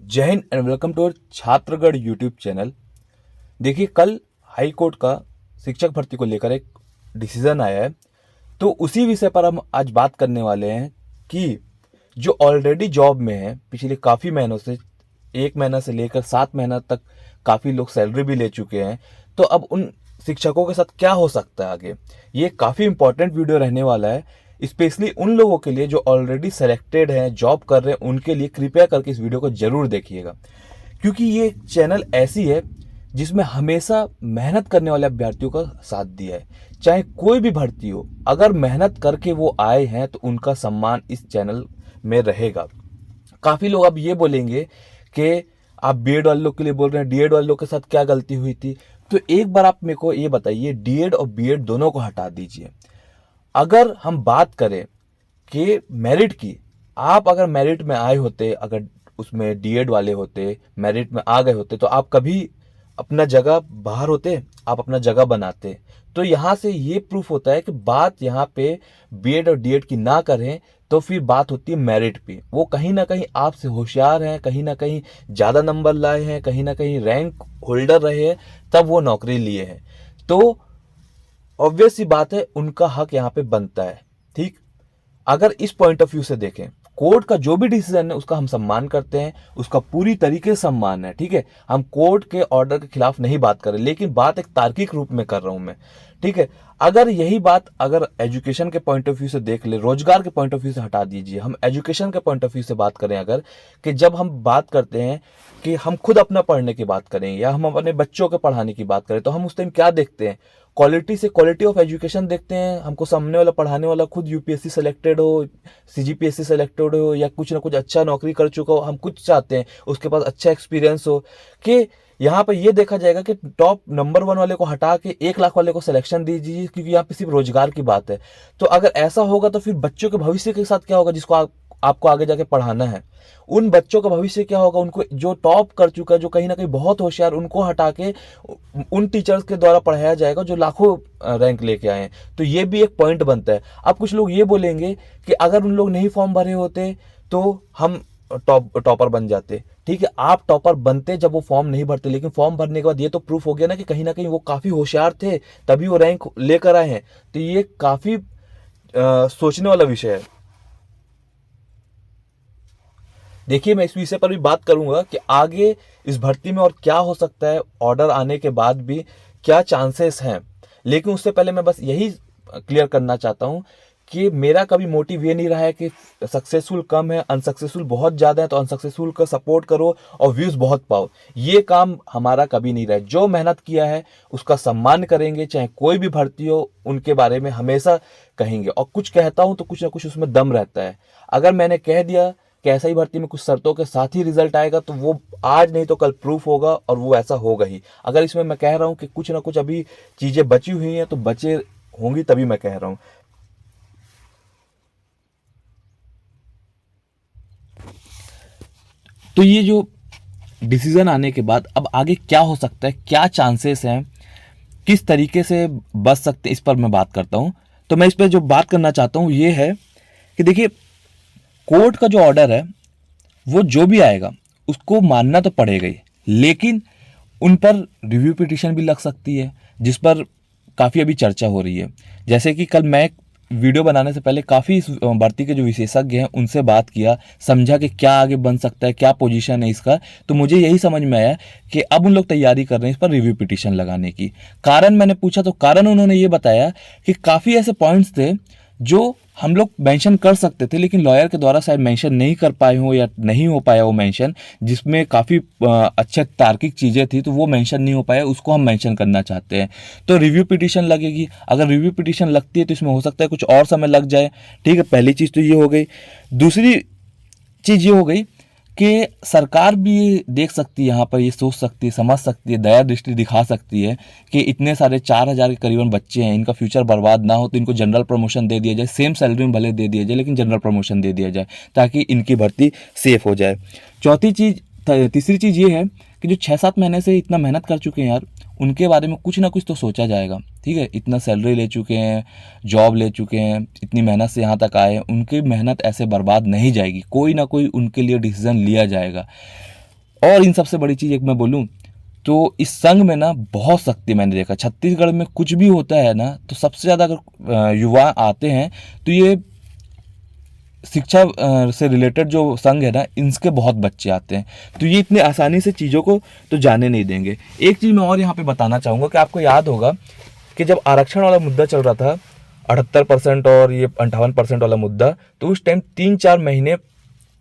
जय हिंद and welcome to our Chhattisgarh YouTube channel. देखिए, कल हाई कोर्ट का शिक्षक भर्ती को लेकर एक डिसीजन आया है, तो उसी विषय पर हम आज बात करने वाले हैं कि जो ऑलरेडी जॉब में है पिछले काफ़ी महीनों से, 1 महीना से लेकर 7 महीना तक काफ़ी लोग सैलरी भी ले चुके हैं, तो अब उन शिक्षकों के साथ क्या हो सकता है आगे। ये काफ़ी इंपॉर्टेंट वीडियो रहने वाला है, स्पेशली उन लोगों के लिए जो ऑलरेडी सेलेक्टेड हैं, जॉब कर रहे हैं। उनके लिए कृपया करके इस वीडियो को जरूर देखिएगा, क्योंकि ये चैनल ऐसी है जिसमें हमेशा मेहनत करने वाले अभ्यर्थियों का साथ दिया है। चाहे कोई भी भर्ती हो, अगर मेहनत करके वो आए हैं तो उनका सम्मान इस चैनल में रहेगा। काफ़ी लोग अब ये बोलेंगे कि आप बीएड वाले लोग के लिए बोल रहे हैं, डीएड वाले लोग के साथ क्या गलती हुई थी। तो एक बार आप मेरे को ये बताइए, डीएड और बीएड दोनों को हटा दीजिए। अगर हम बात करें कि मेरिट की, आप अगर मेरिट में आए होते, अगर उसमें डीएड वाले होते, मेरिट में आ गए होते, तो आप कभी अपना जगह बाहर होते, आप अपना जगह बनाते। तो यहाँ से ये प्रूफ होता है कि बात यहाँ पे बीएड और डीएड की ना करें तो फिर बात होती है मेरिट पे। वो कहीं ना कहीं आपसे होशियार हैं, कहीं ना कहीं ज़्यादा नंबर लाए हैं, कहीं ना कहीं रैंक होल्डर रहे हैं, तब वो नौकरी लिए हैं। तो ऑब्वियस सी बात है, उनका हक यहाँ पे बनता है। ठीक, अगर इस पॉइंट ऑफ व्यू से देखें, कोर्ट का जो भी डिसीजन है उसका हम सम्मान करते हैं, उसका पूरी तरीके से सम्मान है। ठीक है, हम कोर्ट के ऑर्डर के खिलाफ नहीं बात कर रहे, लेकिन बात एक तार्किक रूप में कर रहा हूं मैं। ठीक है, अगर यही बात अगर एजुकेशन के पॉइंट ऑफ व्यू से देख ले, रोजगार के पॉइंट ऑफ व्यू से हटा दीजिए, हम एजुकेशन के पॉइंट ऑफ व्यू से बात करें अगर, कि जब हम बात करते हैं कि हम खुद अपना पढ़ने की बात करें या हम अपने बच्चों के पढ़ाने की बात करें, तो हम उस टाइम क्या देखते हैं? क्वालिटी से क्वालिटी ऑफ एजुकेशन देखते हैं। हमको सामने वाला पढ़ाने वाला खुद यूपीएससी सेलेक्टेड हो, सीजीपीएससी सेलेक्टेड हो, या कुछ ना कुछ अच्छा नौकरी कर चुका हो। हम कुछ चाहते हैं उसके पास अच्छा एक्सपीरियंस हो। कि यहाँ पे ये देखा जाएगा कि टॉप नंबर 1 वाले को हटा के 1 लाख वाले को सिलेक्शन दीजिए, क्योंकि यहाँ पे सिर्फ रोजगार की बात है। तो अगर ऐसा होगा तो फिर बच्चों के भविष्य के साथ क्या होगा, जिसको आपको आगे जाके पढ़ाना है? उन बच्चों का भविष्य क्या होगा? उनको जो टॉप कर चुका है, जो कहीं ना कहीं बहुत होशियार, उनको हटा के उन टीचर्स के द्वारा पढ़ाया जाएगा जो लाखों रैंक लेके आए हैं। तो ये भी एक पॉइंट बनता है। अब कुछ लोग ये बोलेंगे कि अगर उन लोग नहीं फॉर्म भरे होते तो हम टॉपर बन जाते। ठीक है, आप टॉपर बनते जब वो फॉर्म नहीं भरते, लेकिन फॉर्म भरने के बाद ये तो प्रूफ हो गया ना कि वो काफी होशियार थे, तभी वो रैंक लेकर आए हैं। तो ये काफी सोचने वाला विषय है। देखिए, मैं इस विषय पर भी बात करूंगा कि आगे इस भर्ती में और क्या हो सकता है, ऑर्डर आने के बाद भी क्या चांसेस हैं। लेकिन उससे पहले मैं बस यही क्लियर करना चाहता हूं कि मेरा कभी मोटिव ये नहीं रहा है कि सक्सेसफुल कम है, अनसक्सेसफुल बहुत ज़्यादा है, तो अनसक्सेसफुल का सपोर्ट करो और व्यूज़ बहुत पाओ। ये काम हमारा कभी नहीं रहा है। जो मेहनत किया है उसका सम्मान करेंगे, चाहे कोई भी भर्ती हो, उनके बारे में हमेशा कहेंगे। और कुछ कहता हूँ तो कुछ ना कुछ उसमें दम रहता है। अगर मैंने कह दिया कि ऐसा ही भर्ती में कुछ शर्तों के साथ ही रिजल्ट आएगा, तो वो आज नहीं तो कल प्रूफ होगा, और वो ऐसा होगा ही। अगर इसमें मैं कह रहा हूँ कि कुछ ना कुछ अभी चीज़ें बची हुई हैं, तो बचे होंगी, तभी मैं कह रहा हूँ। तो ये जो डिसीजन आने के बाद अब आगे क्या हो सकता है, क्या चांसेस हैं, किस तरीके से बच सकते हैं, इस पर मैं बात करता हूं। तो मैं इस पर जो बात करना चाहता हूं ये है कि देखिए, कोर्ट का जो ऑर्डर है वो जो भी आएगा उसको मानना तो पड़ेगा ही, लेकिन उन पर रिव्यू पिटीशन भी लग सकती है, जिस पर काफ़ी अभी चर्चा हो रही है। जैसे कि कल मैं वीडियो बनाने से पहले काफ़ी इस भर्ती के जो विशेषज्ञ हैं उनसे बात किया, समझा कि क्या आगे बन सकता है, क्या पोजीशन है इसका। तो मुझे यही समझ में आया कि अब उन लोग तैयारी कर रहे हैं इस पर रिव्यू पिटीशन लगाने की। कारण मैंने पूछा तो कारण उन्होंने ये बताया कि काफ़ी ऐसे पॉइंट्स थे जो हम लोग मेंशन कर सकते थे, लेकिन लॉयर के द्वारा शायद मेंशन नहीं कर पाए हो या नहीं हो पाया वो मेंशन, जिसमें काफ़ी अच्छे तार्किक चीज़ें थी, तो वो मेंशन नहीं हो पाया, उसको हम मेंशन करना चाहते हैं। तो रिव्यू पिटीशन लगेगी। अगर रिव्यू पिटीशन लगती है तो इसमें हो सकता है कुछ और समय लग जाए। ठीक है, पहली चीज़ तो ये हो गई। दूसरी चीज़ ये हो गई कि सरकार भी ये देख सकती है, यहाँ पर ये सोच सकती है, समझ सकती है, दया दृष्टि दिखा सकती है कि इतने सारे 4,000 के करीबन बच्चे हैं, इनका फ्यूचर बर्बाद ना हो, तो इनको जनरल प्रमोशन दे दिया जाए। सेम सैलरी में भले दे दिया जाए, लेकिन जनरल प्रमोशन दे दिया जाए, ताकि इनकी भर्ती सेफ हो जाए। तीसरी चीज़ ये है कि जो 6-7 महीने से इतना मेहनत कर चुके हैं यार, उनके बारे में कुछ ना कुछ तो सोचा जाएगा। ठीक है, इतना सैलरी ले चुके हैं, जॉब ले चुके हैं, इतनी मेहनत से यहाँ तक आए हैं, उनकी मेहनत ऐसे बर्बाद नहीं जाएगी। कोई ना कोई उनके लिए डिसीजन लिया जाएगा। और इन सबसे बड़ी चीज़ एक मैं बोलूँ तो इस संघ में ना बहुत सख्ती मैंने देखा। छत्तीसगढ़ में कुछ भी होता है ना तो सबसे ज़्यादा अगर युवा आते हैं तो ये शिक्षा से रिलेटेड जो संघ है ना, इनके बहुत बच्चे आते हैं। तो ये इतने आसानी से चीज़ों को तो जाने नहीं देंगे। एक चीज़ मैं और यहाँ पे बताना चाहूँगा कि आपको याद होगा कि जब आरक्षण वाला मुद्दा चल रहा था, 78% और ये 58% वाला मुद्दा, तो उस टाइम 3-4 महीने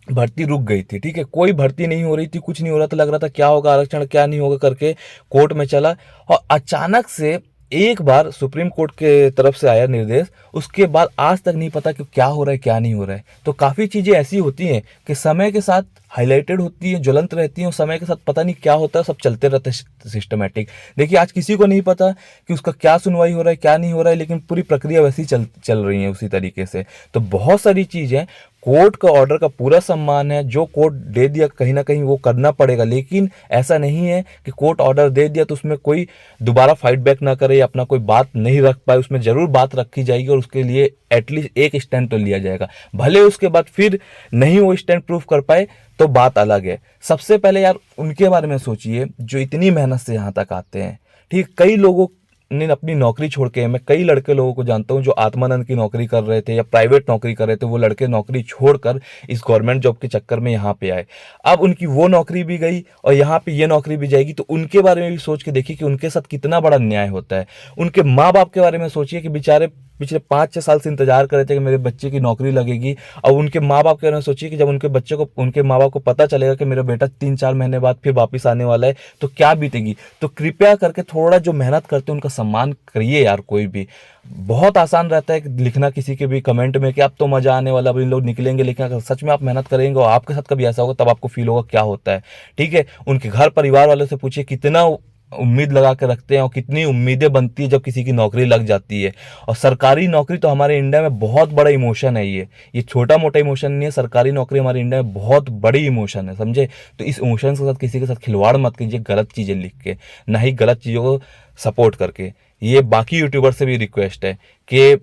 भर्ती रुक गई थी। ठीक है, कोई भर्ती नहीं हो रही थी, कुछ नहीं हो रहा था, लग रहा था क्या होगा आरक्षण क्या नहीं होगा करके कोर्ट में चला। और अचानक से एक बार सुप्रीम कोर्ट के तरफ से आया निर्देश, उसके बाद आज तक नहीं पता कि क्या हो रहा है क्या नहीं हो रहा है। तो काफ़ी चीज़ें ऐसी होती हैं कि समय के साथ हाईलाइटेड होती है, ज्वलंत रहती हैं, और समय के साथ पता नहीं क्या होता है, सब चलते रहते हैं सिस्टमेटिक। देखिए आज किसी को नहीं पता कि उसका क्या सुनवाई हो रहा है क्या नहीं हो रहा है, लेकिन पूरी प्रक्रिया वैसी चल रही है उसी तरीके से। तो बहुत सारी चीज़ें, कोर्ट का ऑर्डर का पूरा सम्मान है, जो कोर्ट दे दिया कहीं ना कहीं वो करना पड़ेगा, लेकिन ऐसा नहीं है कि कोर्ट ऑर्डर दे दिया तो उसमें कोई दोबारा फाइट बैक ना करे, अपना कोई बात नहीं रख पाए। उसमें जरूर बात रखी जाएगी और उसके लिए एटलीस्ट एक स्टैंड तो लिया जाएगा। भले उसके बाद फिर नहीं वो स्टैंड प्रूफ कर पाए तो बात अलग है। सबसे पहले यार उनके बारे में सोचिए जो इतनी मेहनत से यहाँ तक आते हैं। ठीक, कई लोगों ने अपनी नौकरी छोड़ के, मैं कई लड़के लोगों को जानता हूँ जो आत्मानंद की नौकरी कर रहे थे या प्राइवेट नौकरी कर रहे थे, वो लड़के नौकरी छोड़कर इस गवर्नमेंट जॉब के चक्कर में यहाँ पे आए। अब उनकी वो नौकरी भी गई और यहाँ पे ये नौकरी भी जाएगी, तो उनके बारे में भी सोच के देखिए कि उनके साथ कितना बड़ा अन्याय होता है। उनके माँ बाप के बारे में सोचिए कि बेचारे पिछले 5-6 साल से इंतजार कर रहे थे कि मेरे बच्चे की नौकरी लगेगी। और उनके माँ बाप के बारे में सोचिए कि जब उनके बच्चे को, उनके माँ बाप को पता चलेगा कि मेरा बेटा 3-4 महीने बाद फिर वापस आने वाला है, तो क्या बीतेगी। तो कृपया करके थोड़ा जो मेहनत करते हैं उनका सम्मान करिए यार। कोई भी बहुत आसान रहता है लिखना किसी के भी कमेंट में कि अब तो मजा आने वाला, अब इन लोग निकलेंगे, लेकिन अगर सच में आप मेहनत करेंगे और आपके साथ कभी ऐसा होगा तब आपको फील होगा क्या होता है। ठीक है, उनके घर परिवार वालों से पूछिए कितना उम्मीद लगा के रखते हैं और कितनी उम्मीदें बनती है जब किसी की नौकरी लग जाती है। और सरकारी नौकरी तो हमारे इंडिया में बहुत बड़ा इमोशन है। ये छोटा मोटा इमोशन नहीं है, सरकारी नौकरी हमारे इंडिया में बहुत बड़ी इमोशन है, समझे। तो इस इमोशन के साथ किसी के साथ खिलवाड़ मत कीजिए गलत चीज़ें लिख के, ना ही गलत चीज़ों को सपोर्ट करके। ये बाकी यूट्यूबर से भी रिक्वेस्ट है कि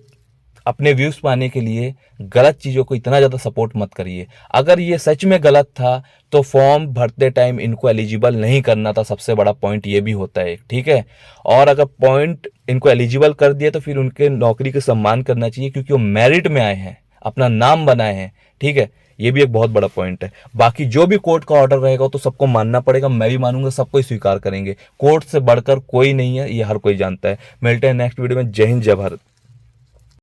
अपने व्यूज पाने के लिए गलत चीज़ों को इतना ज़्यादा सपोर्ट मत करिए। अगर ये सच में गलत था तो फॉर्म भरते टाइम इनको एलिजिबल नहीं करना था, सबसे बड़ा पॉइंट ये भी होता है। ठीक है, और अगर पॉइंट इनको एलिजिबल कर दिया तो फिर उनके नौकरी का सम्मान करना चाहिए, क्योंकि वो मेरिट में आए हैं, अपना नाम बनाए हैं। ठीक है, ये भी एक बहुत बड़ा पॉइंट है। बाकी जो भी कोर्ट का ऑर्डर रहेगा तो सबको मानना पड़ेगा, मैं भी मानूंगा, सबको स्वीकार करेंगे। कोर्ट से बढ़कर कोई नहीं है, ये हर कोई जानता है। मिलते हैं नेक्स्ट वीडियो में। जय हिंद, जय भारत।